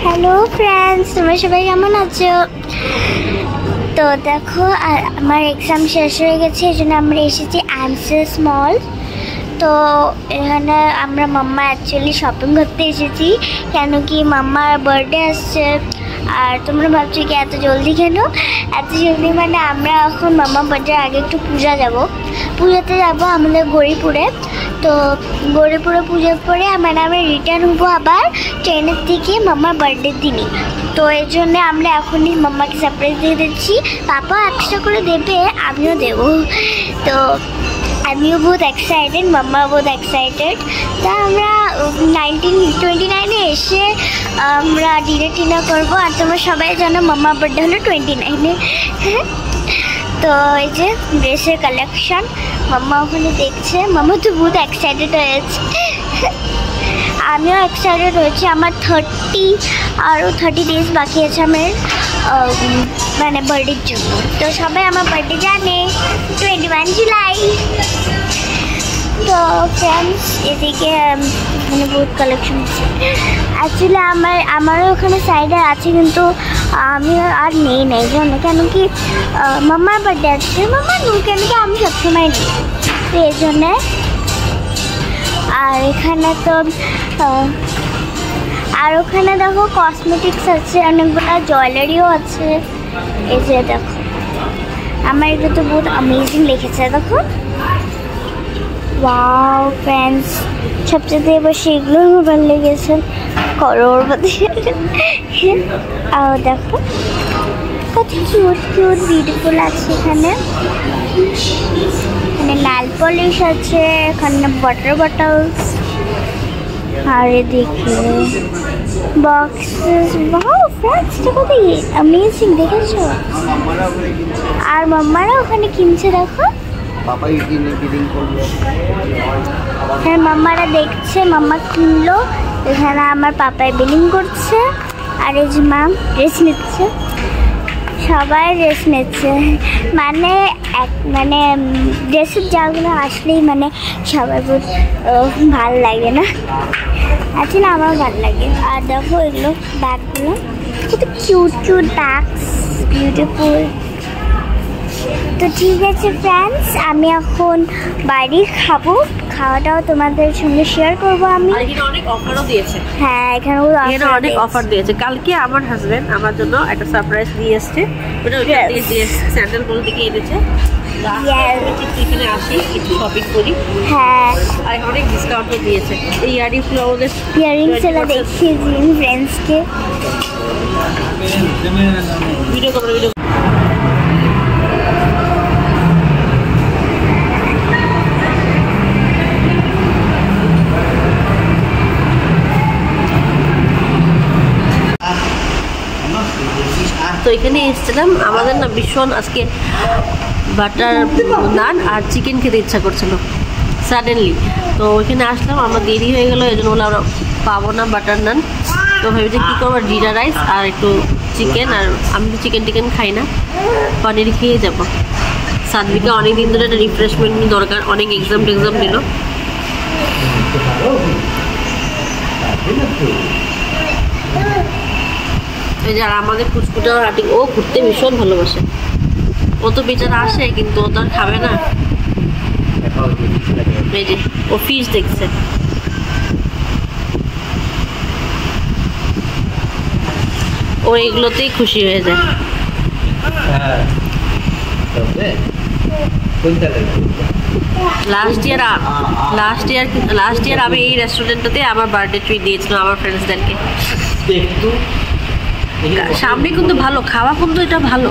Hello friends, তোমরা সবাই কেমন আছো? তো দেখো, আমার এক্সাম শেষ হয়ে গেছে, এই জন্য আমরা এসেছি আনসেস মল। তো এখানে আমরা মাম্মা অ্যাকচুয়ালি শপিং করতে এসেছি, কেন কি মাম্মার বার্থডে আসছে। আর তোমরা ভাবছো কি এত জলদি কেন? এত জলদি মানে আমরা এখন মাম্মা বার্থডের আগে একটু পুজোতে যাবো আমাদের গৌরীপুরে। তো গৌরীপুরে পুজো করে মানে আমরা রিটার্ন হবো আবার ট্রেনের থেকে মাম্মার বার্থডের দিনই। তো এর জন্য আমরা এখনই মাম্মাকে সারপ্রাইজ দিয়ে দিচ্ছি। পাপা এক্সট্রা করে দেবে, আমিও দেবো। তো আমিও বহুত এক্সাইটেড, মাম্মা বহুত এক্সাইটেড। তা আমরা 29-এ এসে আমরা ডিনার করবো। আর তোমরা সবাই জানো মাম্মার বার্থডে হলো 29-এ। তো এই যে ড্রেসের কালেকশন মাম্মা ওখানে দেখছে। মাম্মা তো বহুত এক্সাইটেড হয়েছে, আমিও এক্সাইটেড হয়েছি। আমার 30 ডেজ বাকি আছে আমার মানে বার্থডের জন্য। তো সবাই আমার বার্থডে জানে 21 জুলাই। তো ফ্রেন্ডস, এদিকে মানে বহুত কালেকশন আছে। অ্যাকচুয়ালি আমারও ওখানে সাইডে আছে, কিন্তু আমি আর নেই জন্য, কেন কি মাম্মার বার্থডে আছে। মাম্মা কেন কি আমি সবসময় নিই, তো এই জন্যে। আর এখানে তো আর ওখানে দেখো কসমেটিক্স আছে, অনেকগুলো জুয়েলারিও আছে। এই যে দেখো, আমার এটা তো বহুত অ্যামেজিং লিখেছে, দেখো। ওয়াও ফ্রেন্ডস, সবচেয়ে এবার সেগুলো আমার ভালো লেগেছে, করোড়পতি। আর দেখো কত কিউট বিউটিফুল আছে এখানে। এখানে নাইল পলিশ আছে, এখানে ওয়াটার বটলস, আর এদিকে বক্সেস। ওয়াও ফ্রেন্ডস, এটা কত অ্যামেজিং, দেখেছো? আর মাম্মারা ওখানে কিনছে, দেখো। হ্যাঁ, মাম্মারা দেখছে, মাম্মা কিনলো। এখানে আমার পাপাই বিলিং করছে, আর এই যে মা ড্রেস নিচ্ছে। সবাই ড্রেস নিচ্ছে, মানে ড্রেসের জায়গাগুলো আসলেই মানে সবাই বহুত ভালো লাগে না? আছে না, আমারও ভালো লাগে। আর দেখো এগুলো ব্যাগগুলো কত কিউট ব্যাগস, বিউটিফুল। তো ঠিক আছে ফ্রেন্ডস, আমি এখন বাইরে খাওয়াটাও তোমাদের সঙ্গে শেয়ার করবো। আমি অনেক অফারও দিয়েছে। হ্যাঁ, এখানে অনেক অফার দিয়েছে। কালকে আমার হাজবেন্ড আমার জন্য একটা সারপ্রাইজ দিয়ে এসছে, ওটা স্যান্ডেল বল থেকে এনেছে। এখানে আসি, কিছু শপিং করি। হ্যাঁ, আর অনেক ডিসকাউন্টও দিয়েছে। এই ইয়ারিংসগুলো আমাদের ইয়ারিংস এলা দেখিয়েছি ফ্রেন্ডসকে। ভিডিও তো এখানে এসেছিলাম, আমাদের না ভীষণ আজকে বাটার নান আর চিকেন খেতে ইচ্ছা করছিল সাডেনলি। তো ওইখানে আসলাম, আমরা দেরি হয়ে গেলো, এই জন্য আমরা পাবো না বাটার নান। তো ভেবেছি কী করবো, জিরা রাইস আর একটু চিকেন। আর আমি তো চিকেন খাই না, পনির খেয়ে যাবো। সাদবিকে অনেক দিন ধরে একটা রিফ্রেশমেন্ট দরকার, অনেক এক্সাম দিল। আর আমাদের কুচকুটা হাঁটি, ও ঘুরতে ভীষণ ভালোবাসে। ও তো বেচারা আসে, কিন্তু ও তো আর খাবে না। এই যে ও ফিশ দেখছে। ও এগুলোতেই খুশি হয়ে যায়। লাস্ট ইয়ার আমি এই রেস্টুরেন্টটাতে আমার বার্থডে ট্রিট দিয়েছিলাম আমার ফ্রেন্ডসদেরকে। সামনে কিন্তু ভালো খাওয়া, কিন্তু এটা ভালো।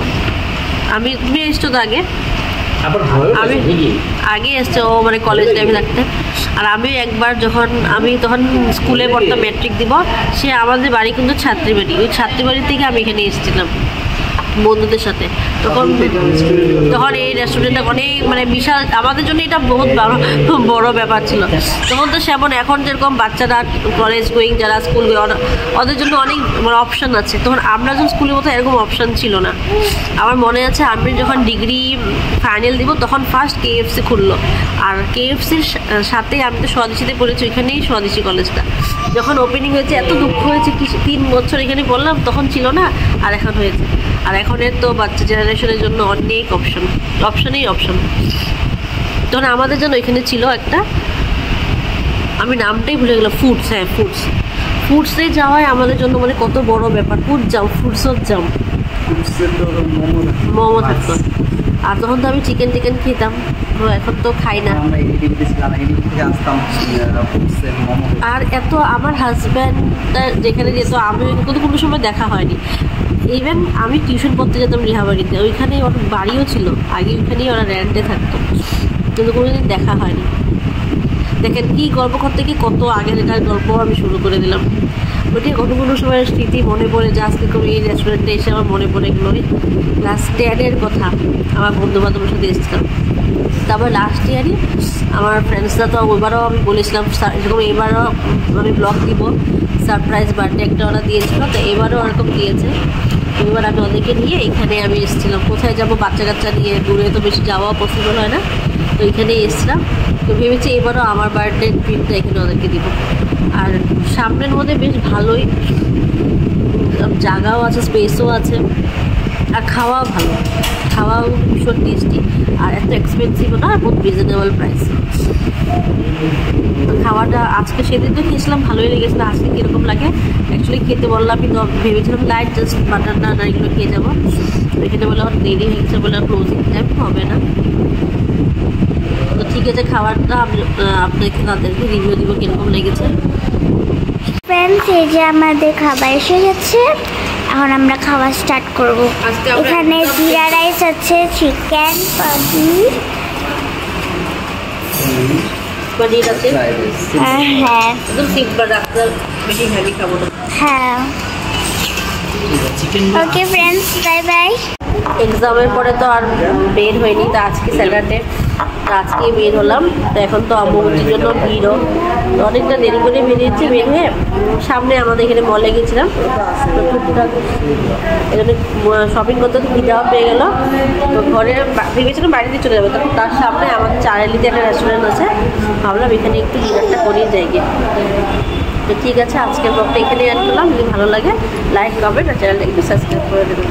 তুমি এসছো তো আগে? আগে এসছে ও, মানে কলেজ লাইফে থাকতে। আর আমি একবার আমি তখন স্কুলে পড়তাম, ম্যাট্রিক দিব, সে আমাদের বাড়ি কিন্তু ছাত্রীবাড়ি, ওই ছাত্রীবাড়ি থেকে আমি এখানে এসেছিলাম বন্ধুদের সাথে। তখন এই রেস্টুরেন্টটা অনেক মানে বিশাল, আমাদের জন্য এটা বহুত বড় ব্যাপার ছিল। তখন তো সেমন এখন যেরকম বাচ্চারা কলেজ গোয়িং, যারা স্কুল ওদের জন্য অনেক অপশান আছে। তখন আমরা যখন স্কুলের মতো এরকম অপশান ছিল না। আমার মনে আছে আমি যখন ডিগ্রি ফাইনাল দিব তখন ফার্স্ট KFC খুললো। আর KFCর সাথে আমি তো স্বদেশীতে পড়েছি, ওইখানেই স্বদেশী কলেজটা। যখন ওপেনিং হয়েছে এত দুঃখ হয়েছে, কি 3 বছর এখানে বললাম, তখন ছিল না, আর এখন হয়েছে। আর এখনের তো বাচ্চা জেনারেশনের জন্য অনেক অপশনেই অপশন। তখন আমাদের জন্য এখানে ছিল একটা, আমি নামটাই ভুলে গেলাম, ফুডস। হ্যাঁ, ফুডসে যাওয়ায় আমাদের জন্য মানে কত বড় ব্যাপার। ফুডসত যাও, মোমো থাকতো। আর তখন তো আমি চিকেন খেতাম, তো এখন তো খাই না। আর এত আমার হাজব্যান্ড যেখানে যেত, আমি কিন্তু কোনো সময় দেখা হয়নি। ইভেন আমি টিউশন পড়তে যেতাম রিহাবাড়িতে, ওইখানে ওর বাড়িও ছিল আগে, ওইখানেই ওরা রেন্টে থাকতো, কিন্তু কোনোদিন দেখা হয়নি। দেখেন কি গল্প করতে গিয়ে কত আগেরকার গল্প আমি শুরু করে দিলাম। ওইটাই কোনো সময় স্মৃতি মনে পড়ে যে আজকে কোনো এই রেস্টুরেন্টে এসে আমার মনে পড়ে এগুলো ক্লাস 10-এর কথা, আমার বন্ধুবান্ধবের সাথে এসেছিলাম। তারপর লাস্ট ইয়ারই আমার ফ্রেন্ডসরা, তো ওইবারও আমি বলেছিলাম এরকম এবারও আমি ব্লগ দিব, সারপ্রাইজ বার্থডে একটা ওরা দিয়েছিল, তো এবারও ওরকম দিয়েছে। এবার আমি ওদেরকে নিয়ে এখানে আমি এসেছিলাম। কোথায় যাব বাচ্চা কাচ্চা নিয়ে, দূরে তো বেশি যাওয়া পসিবল হয় না, তো এখানেই এসেছিলাম। তো ভেবেছি এবারও আমার বার্থডে ট্রিটটা এখানে ওদেরকে দিব। আর সামনের মধ্যে বেশ ভালোই জায়গাও আছে, স্পেসও আছে, আর খাওয়াও ভালো, খাওয়াও ভীষণ টেস্টি, আর এত এক্সপেন্সিভও না, বহুত রিজনেবল প্রাইস। খাওয়াটা আজকে, সেদিন তো খেয়েছিলাম ভালোই লেগেছিলো, আজকে কীরকম লাগে অ্যাকচুয়ালি খেতে বললাম, আমি তো ভেবেছিলাম লাইট জাস্ট বাটার নান এগুলো খেয়ে যাবো। এখানে বলে আমার দেরি হয়ে গেছে, বলে ক্লোজিং টাইম হবে না। তো ঠিক আছে, খাবারটা আমি তাদেরকে রিভিউ দিব কীরকম লেগেছে। ফ্রেন্ডস, এই যে আমাদের খাবার এসে গেছে, এখন আমরা খাওয়া স্টার্ট করবো। এখানে জিরা রাইস আছে, চিকেন, পনির আছে। হ্যাঁ একদম সিম্পল, রাস্তা বেশি হেভি খাবো না। হ্যাঁ, ওকে ফ্রেন্ডস, বাই বাই। এক্সামের পরে তো আর বের হয়নি, তো আজকে স্যাটারডে, তো আজকে বের হলাম। তো এখন তো অম্বুবাচীর জন্য ভিড়ও, তো অনেকটা দেরি করে বেরিয়েছি। বের হয়ে সামনে আমাদের এখানে মলে গেছিলাম, তো টুকটাক এখানে শপিং করতে ভিড়াও পেয়ে গেলো। তো ঘরে ভেবেছিলাম বাড়িতে চলে যাবো, তখন তার সামনে আমাদের চারালিতে একটা রেস্টুরেন্ট আছে, ভাবলাম এখানে একটু ডিনারটা করিয়ে যাই গিয়ে। তো ঠিক আছে, আজকের ব্লগটা এখানে অ্যাড করলাম। যদি ভালো লাগে লাইক, কমেন্ট আর চ্যানেলটা একটু সাবস্ক্রাইব করে দেবেন।